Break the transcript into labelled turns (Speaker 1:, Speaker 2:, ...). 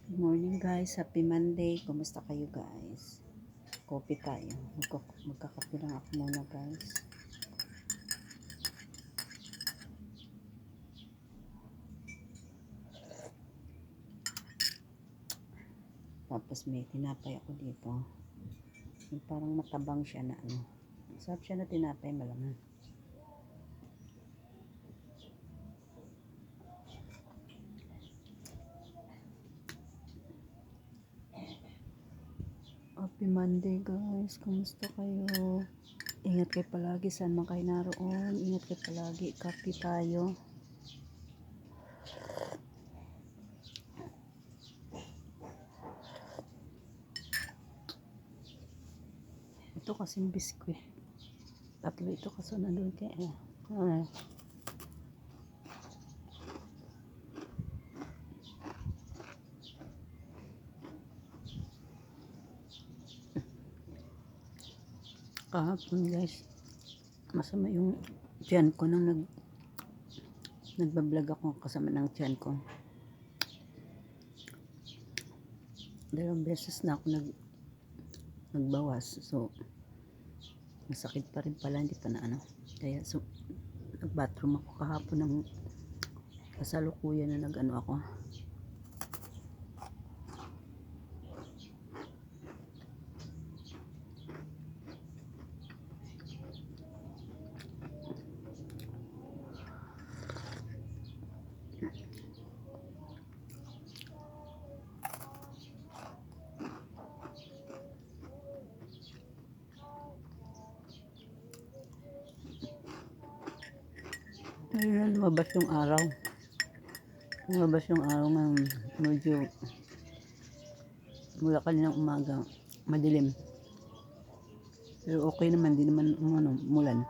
Speaker 1: Good morning guys, happy Monday. Kumusta kayo guys? Coffee tayo. Magkakape lang ako muna guys. Tapos may tinapay ako dito. Yung parang matabang siya na ano. Sarap siya na tinapay, malaman. Happy Monday guys, kumusta kayo? Ingat kayo palagi, saan man kayo naroon. Ingat kayo palagi, kape tayo. Ito kasing biskwit. Tatlo ito kasi nandun kaya. Kahapon guys, masama yung tiyan ko nang nagbablog ako kasama ng tiyan ko. Dalawang beses na ako nagbawas. So, masakit pa rin pala, hindi pa na ano. Kaya, so, nag-bathroom ako kahapon ng kasalukuyan na nag-ano ako. Ayun, lumabas yung araw. Lumabas yung araw ng medyo mula kaninang umaga, madilim. Pero okay naman, di naman umulan.